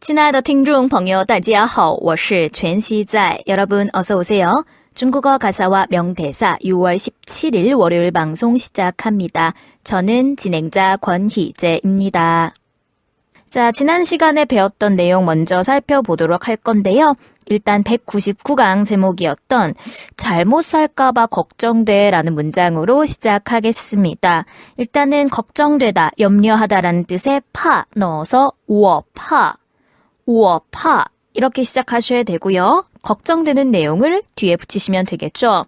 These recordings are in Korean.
亲爱的听众朋友大家好我是全熙在 여러분 어서 오세요. 중국어 가사와 명대사 6월 17일 월요일 방송 시작합니다. 저는 진행자 권희재입니다. 자, 지난 시간에 배웠던 내용 먼저 살펴보도록 할 건데요. 일단 199강 제목이었던 잘못 살까봐 걱정돼 라는 문장으로 시작하겠습니다. 일단은 걱정되다, 염려하다라는 뜻의 파 넣어서 我怕 我怕 이렇게 시작하셔야 되고요. 걱정되는 내용을 뒤에 붙이시면 되겠죠.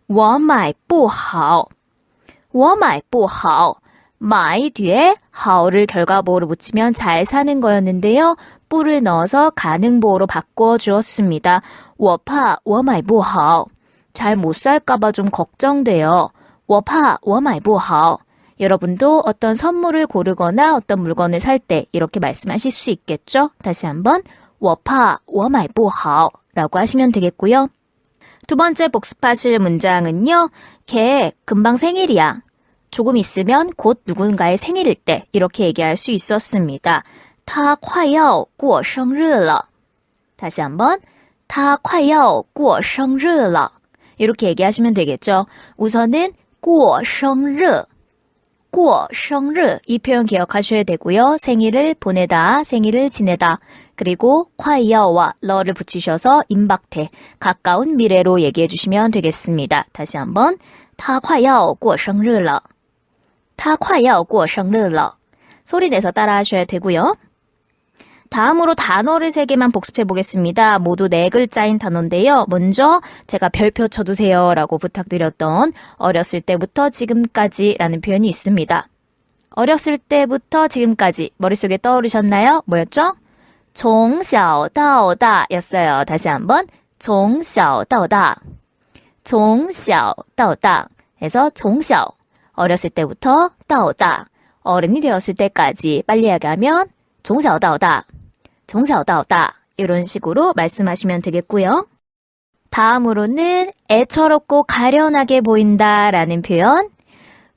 我买不好我买不好 마이 뒤에 하오를 결과보호로 붙이면 잘 사는 거였는데요. 뿌를 넣어서 가능보호로 바꿔 주었습니다. 我怕我买不好 잘 못 살까봐 좀 걱정돼요. 我怕我买不好 여러분도 어떤 선물을 고르거나 어떤 물건을 살 때 이렇게 말씀하실 수 있겠죠? 다시 한번 我怕我买不好 라고 하시면 되겠고요. 두 번째 복습하실 문장은요. 걔 금방 생일이야. 조금 있으면 곧 누군가의 생일일 때 이렇게 얘기할 수 있었습니다. 他快要过生日了 다시 한번 他快要过生日了 이렇게 얘기하시면 되겠죠. 우선은 过生日 过生日 이 표현 기억하셔야 되고요. 생일을 보내다, 생일을 지내다. 그리고 快要와 러를 붙이셔서 임박태, 가까운 미래로 얘기해 주시면 되겠습니다. 다시 한번 他快要过生日了他快要过生日了 소리 내서 따라 하셔야 되고요. 다음으로 단어를 3개만 복습해 보겠습니다. 모두 4글자인 단어인데요. 먼저 제가 별표 쳐두세요 라고 부탁드렸던 어렸을 때부터 지금까지 라는 표현이 있습니다. 어렸을 때부터 지금까지 머릿속에 떠오르셨나요? 뭐였죠? 从小到大였어요. 다시 한번 从小到大从小到大 해서 从小 어렸을 때부터 到大 어른이 되었을 때까지 빨리 얘기하면 从小到大从小到大 이런 식으로 말씀하시면 되겠고요. 다음으로는 애처롭고 가련하게 보인다 라는 표현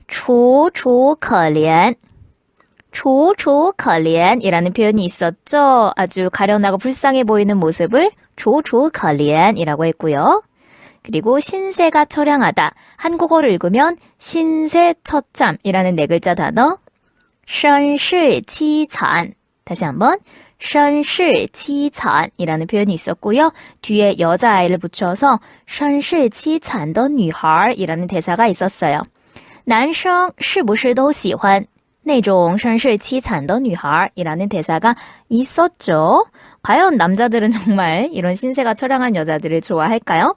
楚楚可怜 楚楚可怜 이라는 표현이 있었죠. 아주 가련하고 불쌍해 보이는 모습을 楚楚可怜 이라고 했고요. 그리고 신세가 처량하다. 한국어를 읽으면 신세처참이라는 4글자 단어 身世凄惨 다시 한번 身世凄惨이라는 표현이 있었고요. 뒤에 여자아이를 붙여서 身世凄惨的女孩 이라는 대사가 있었어요. 男生是不是都喜欢那种身世凄惨的女孩 이라는 대사가 있었죠. 과연 남자들은 정말 이런 신세가 처량한 여자들을 좋아할까요?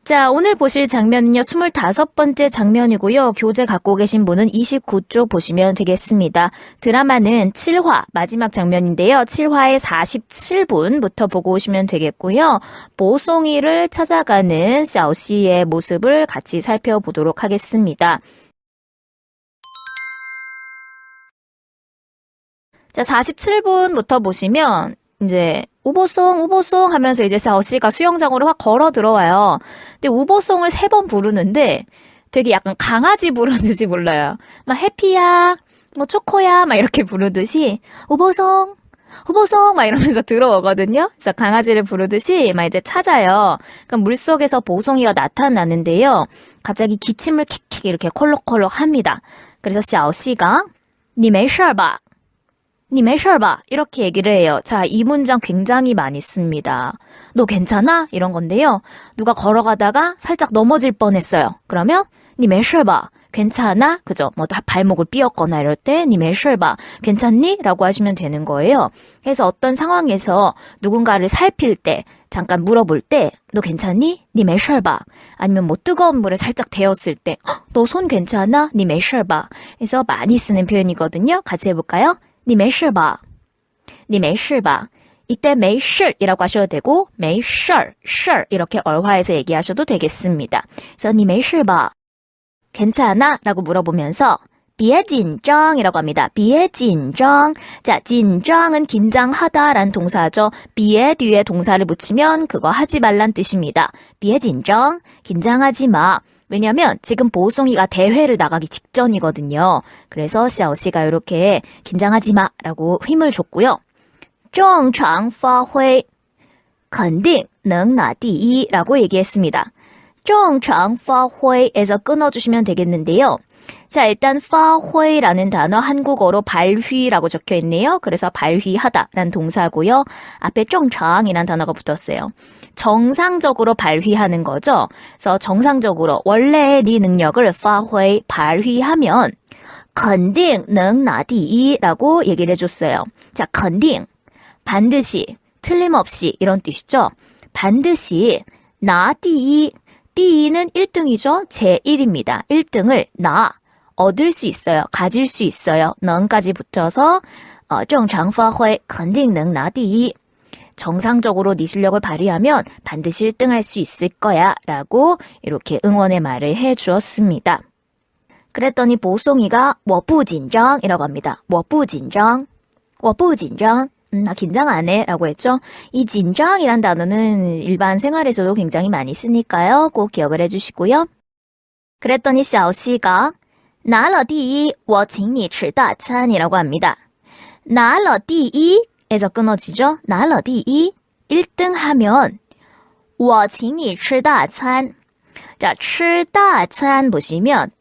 자, 오늘 보실 장면은요. 25번째 장면이고요. 교재 갖고 계신 분은 29쪽 보시면 되겠습니다. 드라마는 7화 마지막 장면인데요. 7화의 47분부터 보고 오시면 되겠고요. 보송이를 찾아가는 샤오씨의 모습을 같이 살펴보도록 하겠습니다. 자, 47분부터 보시면 이제 우보송 하면서 이제 샤오씨가 수영장으로 확 걸어 들어와요. 근데 우보송을 3번 부르는데 되게 약간 강아지 부르듯이 불러요. 막 해피야, 뭐 초코야 막 이렇게 부르듯이 우보송 막 이러면서 들어오거든요. 그래서 강아지를 부르듯이 막 이제 찾아요. 그럼 물속에서 보송이가 나타나는데요. 갑자기 기침을 캑캑 이렇게 콜록콜록 합니다. 그래서 샤오씨가 你没事吧 니没事吧 이렇게 얘기를 해요. 자, 이 문장 굉장히 많이 씁니다. 너 괜찮아? 이런 건데요. 누가 걸어가다가 살짝 넘어질 뻔했어요. 그러면 니没事吧 괜찮아? 그죠? 뭐 발목을 삐었거나 이럴 때 니没事吧 괜찮니? 라고 하시면 되는 거예요. 그래서 어떤 상황에서 누군가를 살필 때 잠깐 물어볼 때 너 괜찮니? 니没事吧 아니면 뭐 뜨거운 물에 살짝 데웠을 때 너 손 괜찮아? 니没事吧 그래서 많이 쓰는 표현이거든요. 같이 해볼까요? 你没事吧 你没事吧 이때 没事이라고 하셔도 되고 没事이렇게 얼화해서 얘기하셔도 되겠습니다. 그래서 你没事吧 괜찮아? 라고 물어보면서 别紧张이라고 합니다. 别紧张 자, 紧张은 긴장하다 라는 동사죠. 别 뒤에 동사를 붙이면 그거 하지 말란 뜻입니다. 别紧张 긴장하지 마. 왜냐면 지금 보송이가 대회를 나가기 직전이거든요. 그래서 샤오씨가 이렇게 긴장하지 마 라고 힘을 줬고요. 正常发挥 肯定能拿第一라고 얘기했습니다. 正常发挥에서 끊어주시면 되겠는데요. 자, 일단 파회라는 단어 한국어로 발휘라고 적혀 있네요. 그래서 발휘하다라는 동사고요. 앞에 正常이라는 단어가 붙었어요. 정상적으로 발휘하는 거죠. 그래서 정상적으로 원래의 네 능력을 파회, 발휘하면 肯定能拿第一라고 얘기를 해줬어요. 자, 肯定 반드시, 틀림없이 이런 뜻이죠. 반드시 나第一 第一는 1등이죠. 제1입니다. 1등을 나 얻을 수 있어요. 가질 수 있어요.能까지 붙여서 正常发挥肯定能拿第一 정상적으로 네 실력을 발휘하면 반드시 1등 할 수 있을 거야 라고 이렇게 응원의 말을 해주었습니다. 그랬더니 보송이가 我不紧张이라고 합니다. 我不紧张我不紧张나 긴장 안 해 라고 했죠. 이 긴장이란 단어는 일반 생활에서도 굉장히 많이 쓰니까요. 꼭 기억을 해주시고요. 그랬더니 샤오씨가 拿了第一我请你吃大餐이라고 합니다. 拿了第一에서 끊어지죠. 拿了第一 1등 하면 我请你吃大餐 자, 吃大餐 보시면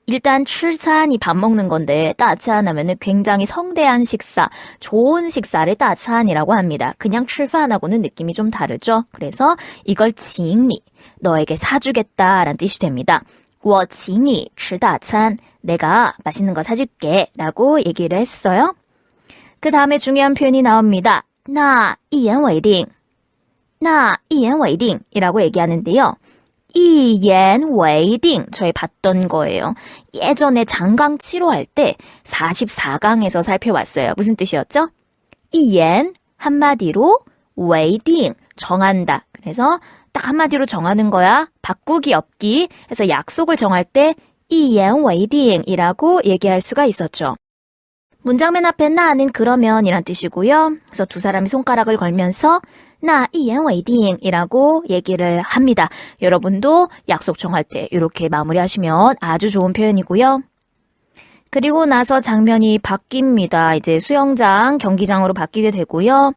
일단 吃餐이 밥 먹는 건데 大餐 하면은 굉장히 성대한 식사, 좋은 식사를 大餐이라고 합니다. 그냥 吃饭하고는 느낌이 좀 다르죠. 그래서 이걸 请你 너에게 사주겠다라는 뜻이 됩니다. 我请你吃大餐 내가 맛있는 거 사줄게 라고 얘기를 했어요. 그 다음에 중요한 표현이 나옵니다. 那一言为定那一言为定이라고 얘기하는데요. 一言为定 저희 봤던 거예요. 예전에 장강 치료할 때 44강에서 살펴봤어요. 무슨 뜻이었죠? 一言 한마디로 为定 정한다. 그래서 딱 한마디로 정하는 거야. 바꾸기 없기 해서 약속을 정할 때 一言为定이라고 얘기할 수가 있었죠. 문장 맨 앞에 나는 그러면 이란 뜻이고요. 그래서 두 사람이 손가락을 걸면서 那一言为定이라고 얘기를 합니다. 여러분도 약속 정할 때 이렇게 마무리하시면 아주 좋은 표현이고요. 그리고 나서 장면이 바뀝니다. 이제 수영장, 경기장으로 바뀌게 되고요.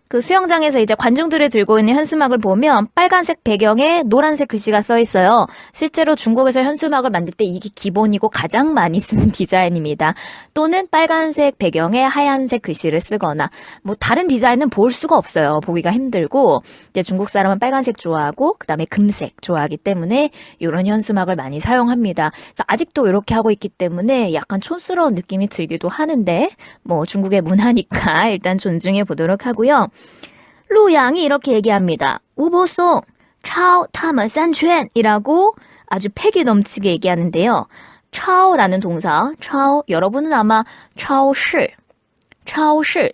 그 수영장에서 이제 관중들이 들고 있는 현수막을 보면 빨간색 배경에 노란색 글씨가 써 있어요. 실제로 중국에서 현수막을 만들 때 이게 기본이고 가장 많이 쓰는 디자인입니다. 또는 빨간색 배경에 하얀색 글씨를 쓰거나 뭐 다른 디자인은 볼 수가 없어요. 보기가 힘들고 이제 중국 사람은 빨간색 좋아하고 그다음에 금색 좋아하기 때문에 이런 현수막을 많이 사용합니다. 그래서 아직도 이렇게 하고 있기 때문에 약간 촌스러운 느낌이 들기도 하는데 뭐 중국의 문화니까 일단 존중해 보도록 하고요. 루양이 이렇게 얘기합니다. 우보송, 차오, 타먼, 산추엔 이라고 아주 패기 넘치게 얘기하는데요. 차오라는 동사, 차오, 여러분은 아마 차오시,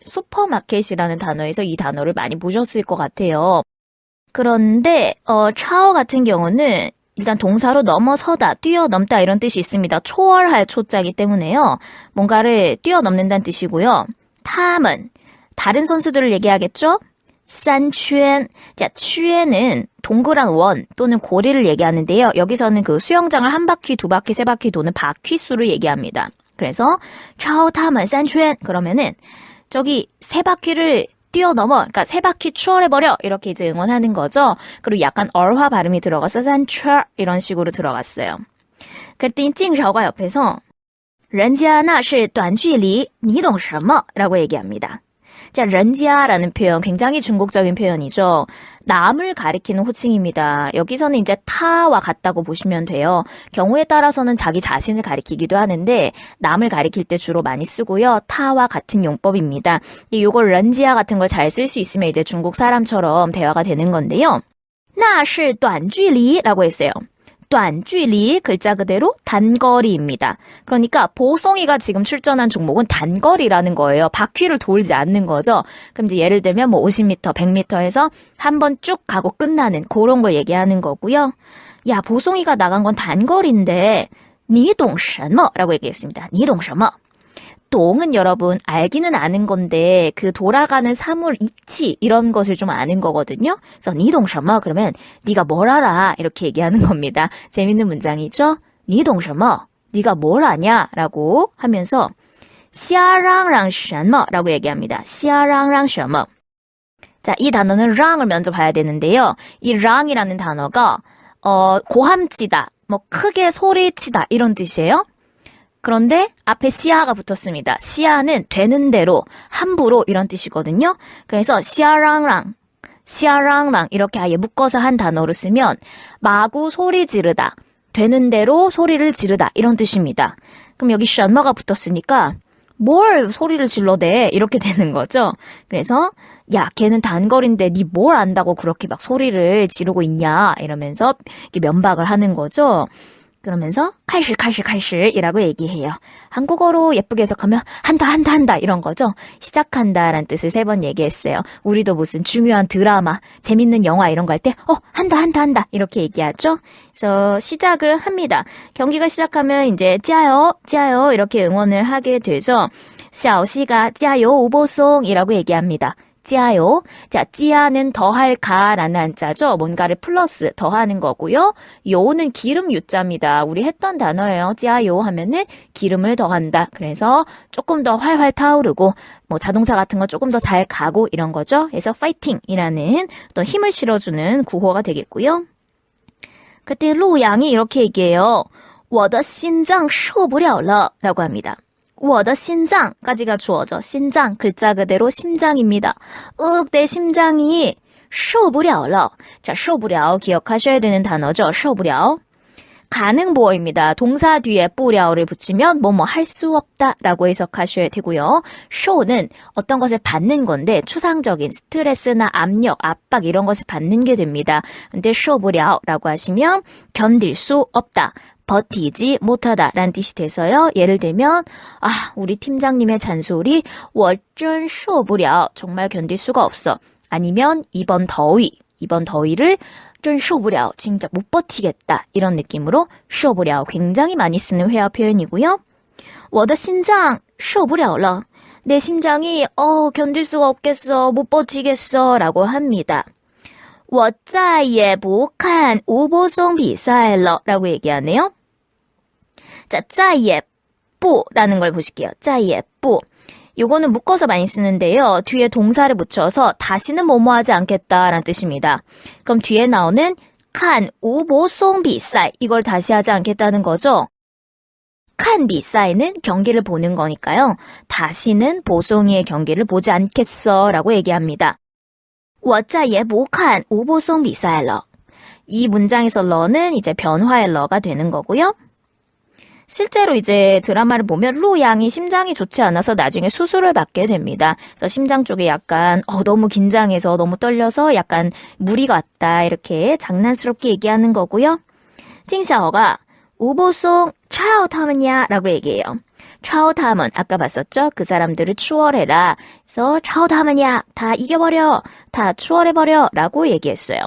슈퍼마켓이라는 단어에서 이 단어를 많이 보셨을 것 같아요. 그런데 차오 같은 경우는 일단 동사로 넘어서다, 뛰어넘다 이런 뜻이 있습니다. 초월할 초자이기 때문에요. 뭔가를 뛰어넘는다는 뜻이고요. 탐은 다른 선수들을 얘기하겠죠? 산추엔, 자, 추엔은 동그란 원 또는 고리를 얘기하는데요. 여기서는 그 수영장을 한 바퀴, 두 바퀴, 세 바퀴 도는 바퀴수를 얘기합니다. 그래서 차오 타먼 산추엔 그러면은 저기 세 바퀴를 뛰어넘어, 그러니까 세 바퀴 추월해버려 이렇게 이제 응원하는 거죠. 그리고 약간 얼화 발음이 들어가서 산추얼 이런 식으로 들어갔어요. 그랬더니 찡샤오가 옆에서 人家那是短距离你懂什么? 라고 얘기합니다. 자, 人家라는 표현 굉장히 중국적인 표현이죠. 남을 가리키는 호칭입니다. 여기서는 이제 타와 같다고 보시면 돼요. 경우에 따라서는 자기 자신을 가리키기도 하는데 남을 가리킬 때 주로 많이 쓰고요. 타와 같은 용법입니다. 근데 이걸 人家 같은 걸 잘 쓸 수 있으면 이제 중국 사람처럼 대화가 되는 건데요. 那是短距离라고 했어요. 短距离 글자 그대로 단거리입니다. 그러니까 보송이가 지금 출전한 종목은 단거리라는 거예요. 바퀴를 돌지 않는 거죠. 그럼 이제 예를 들면 뭐 50m, 100m에서 한 번 쭉 가고 끝나는 그런 걸 얘기하는 거고요. 야, 보송이가 나간 건 단거리인데 你懂什么? 라고 얘기했습니다. 你懂什么? 동은 여러분 알기는 아는 건데 그 돌아가는 사물 이치 이런 것을 좀 아는 거거든요. 그래서 你懂什么? 그러면 네가 뭘 알아? 이렇게 얘기하는 겁니다. 재밌는 문장이죠. 你懂什么? 네가 뭘 아냐? 라고 하면서 瞎嚷嚷什么? 라고 얘기합니다. 瞎嚷嚷什么? 자, 이 단어는 랑을 먼저 봐야 되는데요. 이 랑이라는 단어가 고함지다, 뭐 크게 소리치다 이런 뜻이에요. 그런데 앞에 시아가 붙었습니다. 시아는 되는 대로, 함부로 이런 뜻이거든요. 그래서 시아랑랑, 시아랑랑 이렇게 아예 묶어서 한 단어로 쓰면 마구 소리 지르다, 되는 대로 소리를 지르다 이런 뜻입니다. 그럼 여기 션머가 붙었으니까 뭘 소리를 질러대 이렇게 되는 거죠. 그래서 야, 걔는 단거리인데 니 뭘 안다고 그렇게 막 소리를 지르고 있냐 이러면서 면박을 하는 거죠. 그러면서 칼실이라고 얘기해요. 한국어로 예쁘게 해석하면 한다 이런 거죠. 시작한다라는 뜻을 3번 얘기했어요. 우리도 무슨 중요한 드라마, 재밌는 영화 이런 거 할 때 한다 이렇게 얘기하죠. 그래서 시작을 합니다. 경기가 시작하면 이제 짜요 이렇게 응원을 하게 되죠. 小시가 짜요 우보송이라고 얘기합니다. 찌아요. 자, 찌아는 더할까 라는 한자죠. 뭔가를 플러스 더하는 거고요. 요는 기름 유자입니다. 우리 했던 단어예요. 찌아요 하면은 기름을 더한다. 그래서 조금 더 활활 타오르고 뭐 자동차 같은 거 조금 더 잘 가고 이런 거죠. 그래서 파이팅이라는 또 힘을 실어주는 구호가 되겠고요. 그때 루양이 이렇게 얘기해요. 我的心脏受不了了 라고 합니다. 我的心脏까지가 주어죠. 심장 글자 그대로 심장입니다. 내 심장이 受不了了. 자, 受不了 기억하셔야 되는 단어죠. 受不了. 가능 보어입니다. 동사 뒤에 不了를 붙이면 뭐뭐 할 수 없다 라고 해석하셔야 되고요. 受는 어떤 것을 받는 건데 추상적인 스트레스나 압력, 압박 이런 것을 받는 게 됩니다. 근데 受不了라고 하시면 견딜 수 없다. 버티지 못하다 라는 뜻이 돼서요. 예를 들면 우리 팀장님의 잔소리 我真受不了 정말 견딜 수가 없어. 아니면 이번 더위를 真受不了 진짜 못 버티겠다 이런 느낌으로 受不了 굉장히 많이 쓰는 회화 표현이고요. 我的心脏受不了了 내 심장이 견딜 수가 없겠어, 못 버티겠어 라고 합니다. 我再也不看无波松比赛了 라고 얘기하네요. 자, 再也不 라는 걸 보실게요. 再也不 요거는 묶어서 많이 쓰는데요. 뒤에 동사를 붙여서 다시는 뭐뭐 하지 않겠다라는 뜻입니다. 그럼 뒤에 나오는 看无波松比赛 이걸 다시 하지 않겠다는 거죠. 看比赛는 경기를 보는 거니까요. 다시는 보송이의 경기를 보지 않겠어 라고 얘기합니다. 我再也不看无波松比赛了. 이 문장에서 러는 이제 변화의 러가 되는 거고요. 실제로 이제 드라마를 보면 루 양이 심장이 좋지 않아서 나중에 수술을 받게 됩니다. 그래서 심장 쪽에 약간 너무 긴장해서 너무 떨려서 약간 무리가 왔다 이렇게 장난스럽게 얘기하는 거고요. 찡샤오가 우보송 차오타면야 라고 얘기해요. 차오타면 아까 봤었죠? 그 사람들을 추월해라. 그래서 차오타면야 다 이겨버려. 다 추월해버려 라고 얘기했어요.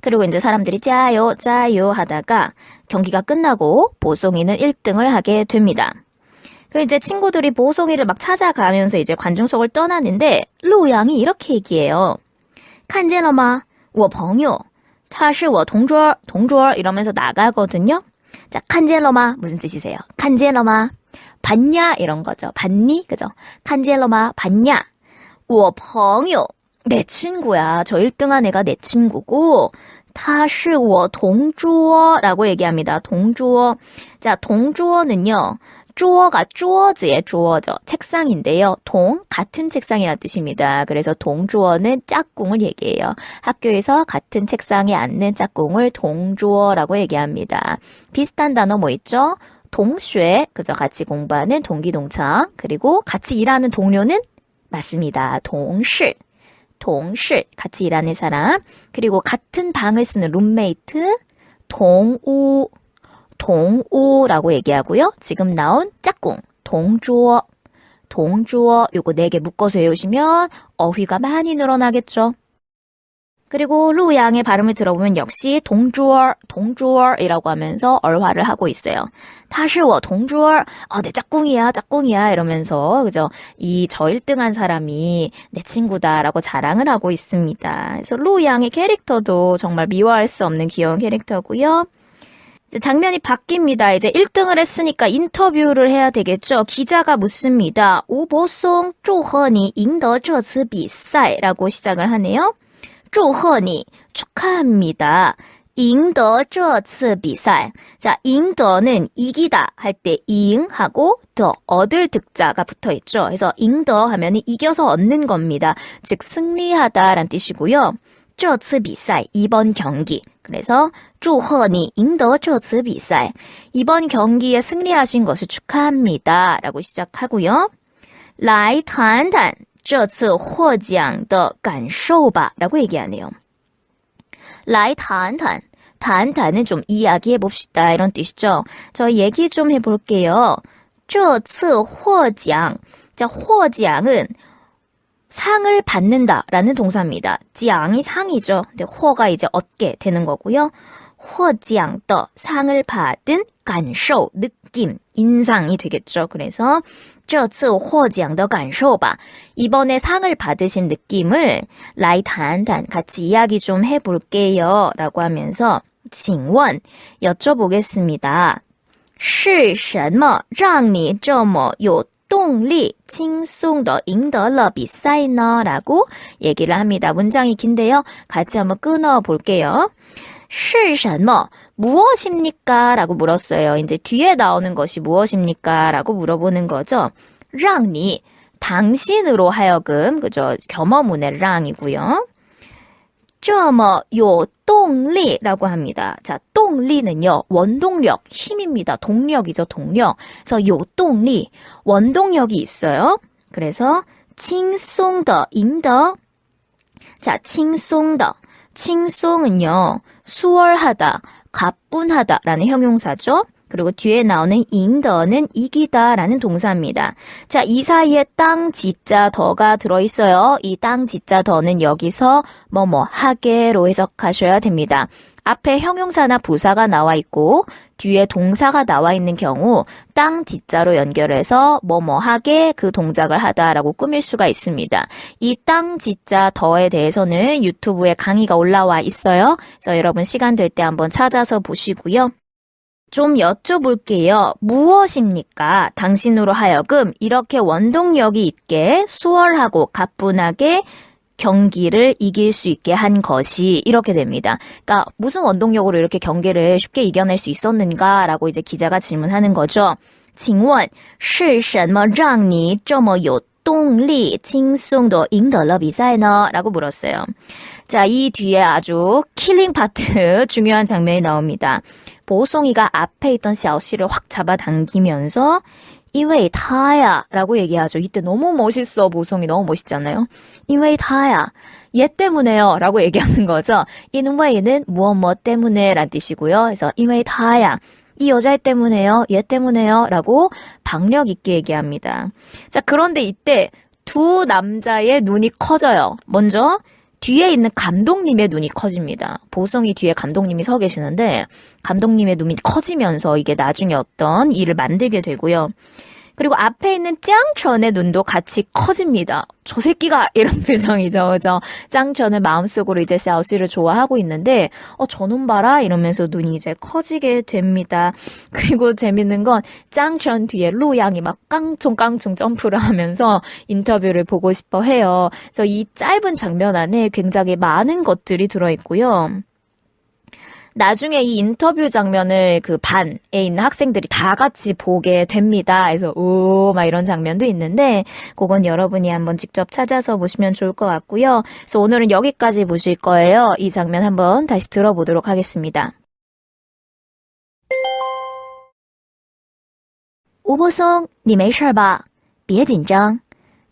그리고 이제 사람들이 짜요 하다가 경기가 끝나고 보송이는 1등을 하게 됩니다. 그리고 이제 친구들이 보송이를 막 찾아가면서 이제 관중석을 떠나는데 루양이 이렇게 얘기해요. 看见了吗? 我朋友他是我同桌 이러면서 나가거든요. 자, 看见了吗? 무슨 뜻이세요? 看见了吗? 봤냐? 이런 거죠. 봤니? 그죠? 看见了吗? 봤냐? 我朋友내 친구야. 저 1등한 애가 내 친구고 他是我同桌 라고 얘기합니다. 同桌. 자, 同桌는요. 桌가 桌子의 桌죠. 책상인데요. 동, 같은 책상이라는 뜻입니다. 그래서 동주어는 짝꿍을 얘기해요. 학교에서 같은 책상에 앉는 짝꿍을 동주어라고 얘기합니다. 비슷한 단어 뭐 있죠? 동쉐, 그죠? 같이 공부하는 동기동창. 그리고 같이 일하는 동료는 맞습니다. 동실. 같이 일하는 사람. 그리고 같은 방을 쓰는 룸메이트, 동우라고 얘기하고요. 지금 나온 짝꿍, 동주어 요거 4개 묶어서 외우시면 어휘가 많이 늘어나겠죠. 그리고 루양의 발음을 들어보면 역시 동주어이라고 하면서 얼화를 하고 있어요. 他是我同桌, 내 짝꿍이야 이러면서 그죠? 이 저 1등한 사람이 내 친구다라고 자랑을 하고 있습니다. 그래서 루양의 캐릭터도 정말 미워할 수 없는 귀여운 캐릭터고요. 장면이 바뀝니다. 이제 1등을 했으니까 인터뷰를 해야 되겠죠. 기자가 묻습니다. 우보송祝贺你赢得这次比赛라고 시작을 하네요. 祝贺你 축하합니다. 赢得这次比赛. 자, 赢得는 이기다 할 때 赢 하고 더 얻을 득자가 붙어 있죠. 그래서 赢得하면 이겨서 얻는 겁니다. 즉 승리하다라는 뜻이고요. 这次比赛 이번 경기. 그래서 祝贺你赢得这次比赛. 이번 경기에 승리하신 것을 축하합니다. 라고 시작하고요. 来谈谈这次获奖的感受吧. 라고 얘기하네요. 来谈谈. 단단은 좀 이야기해 봅시다. 이런 뜻이죠. 저 얘기 좀 해볼게요. 这次获奖. 자, 获奖은 상을 받는다라는 동사입니다. 奖이 상이죠. 근데 获가 이제 얻게 되는 거고요. 获奖的 상을 받은 感受 느낌, 인상이 되겠죠. 그래서 这次获奖的感受吧. 이번에 상을 받으신 느낌을 来谈谈 같이 이야기 좀 해볼게요. 라고 하면서 请问 여쭤보겠습니다. 是什么让你这么有动力轻松地赢得了比赛呢? 라고 얘기를 합니다. 문장이 긴데요. 같이 한번 끊어볼게요. 是什么 무엇입니까? 라고 물었어요. 이제 뒤에 나오는 것이 무엇입니까? 라고 물어보는 거죠. 让你 당신으로 하여금 그죠? 겸허문의 让이고요. 这么有动力 라고 합니다. 자, 动力는요, 원동력, 힘입니다. 동력이죠, 동력. 그래서 有动力, 원동력이 있어요. 그래서 轻松地赢得. 자, 轻松的. 轻松은요, 수월하다, 가뿐하다라는 형용사죠. 그리고 뒤에 나오는 赢得는 이기다라는 동사입니다. 자, 이 사이에 땅 지자 더가 들어있어요. 이 땅 지자 더는 여기서 뭐뭐 하게로 해석하셔야 됩니다. 앞에 형용사나 부사가 나와 있고 뒤에 동사가 나와 있는 경우 땅 지자로 연결해서 뭐뭐 하게 그 동작을 하다라고 꾸밀 수가 있습니다. 이 땅 지자 더에 대해서는 유튜브에 강의가 올라와 있어요. 그래서 여러분 시간 될 때 한번 찾아서 보시고요. 좀 여쭤볼게요. 무엇입니까? 당신으로 하여금 이렇게 원동력이 있게 수월하고 가뿐하게 경기를 이길 수 있게 한 것이 이렇게 됩니다. 그러니까 무슨 원동력으로 이렇게 경기를 쉽게 이겨낼 수 있었는가라고 이제 기자가 질문하는 거죠. 请问是什么让你这么有动力轻松地赢得了比赛呢? 라고 물었어요. 자, 이 뒤에 아주 킬링 파트 중요한 장면이 나옵니다. 보송이가 앞에 있던 샤오씨를 확 잡아당기면서 因为他야 라고 얘기하죠. 이때 너무 멋있어. 보송이 너무 멋있잖아요. 因为他야 얘 때문에요 라고 얘기하는 거죠. 因为는 무엇 때문에 란 뜻이고요. 그래서 因为他야 이 여자애 때문에요. 얘 때문에요. 라고 박력 있게 얘기합니다. 자, 그런데 이때 두 남자의 눈이 커져요. 먼저 뒤에 있는 감독님의 눈이 커집니다. 보성이 뒤에 감독님이 서 계시는데 감독님의 눈이 커지면서 이게 나중에 어떤 일을 만들게 되고요. 그리고 앞에 있는 짱천의 눈도 같이 커집니다. 저 새끼가 이런 표정이죠. 그죠? 짱천은 마음속으로 이제 샤오씨를 좋아하고 있는데 저놈 봐라 이러면서 눈이 이제 커지게 됩니다. 그리고 재밌는 건 짱천 뒤에 루양이 막 깡총깡총 점프를 하면서 인터뷰를 보고 싶어 해요. 그래서 이 짧은 장면 안에 굉장히 많은 것들이 들어있고요. 나중에 이 인터뷰 장면을 그 반에 있는 학생들이 다 같이 보게 됩니다. 그래서 막 이런 장면도 있는데 그건 여러분이 한번 직접 찾아서 보시면 좋을 것 같고요. 그래서 오늘은 여기까지 보실 거예요. 이 장면 한번 다시 들어보도록 하겠습니다. 우보송, 你没事吧？别紧张，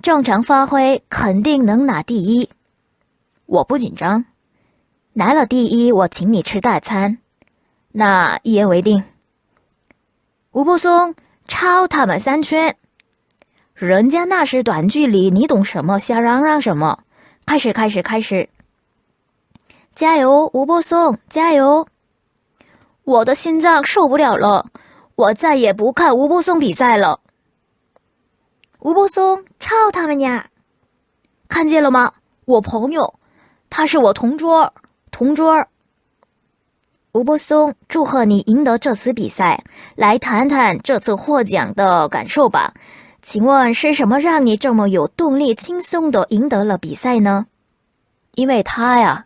正常发挥肯定能拿第一。我不紧张。拿了第一，我请你吃大餐。那一言为定。吴波松，超他们3圈。人家那是短距离，你懂什么？瞎嚷嚷什么？开始，开始，开始！加油，吴波松，加油！我的心脏受不了了，我再也不看吴波松比赛了。吴波松，超他们呀！看见了吗？我朋友，他是我同桌。吴波松，祝贺你赢得这次比赛。来谈谈这次获奖的感受吧。请问是什么让你这么有动力轻松地赢得了比赛呢？因为他呀。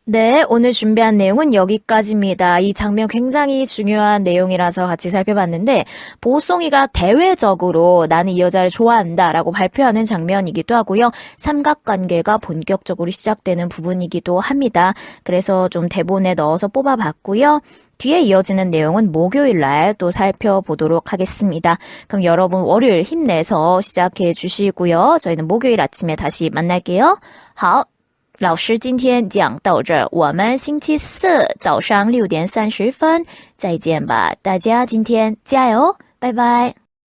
네, 오늘 준비한 내용은 여기까지입니다. 이 장면 굉장히 중요한 내용이라서 같이 살펴봤는데 보송이가 대외적으로 나는 이 여자를 좋아한다 라고 발표하는 장면이기도 하고요. 삼각관계가 본격적으로 시작되는 부분이기도 합니다. 그래서 좀 대본에 넣어서 뽑아봤고요. 뒤에 이어지는 내용은 목요일날 또 살펴보도록 하겠습니다. 그럼 여러분 월요일 힘내서 시작해 주시고요. 저희는 목요일 아침에 다시 만날게요. 好。 老师今天讲到这儿，我们星期四早上6点30分再见吧，大家今天加油，拜拜。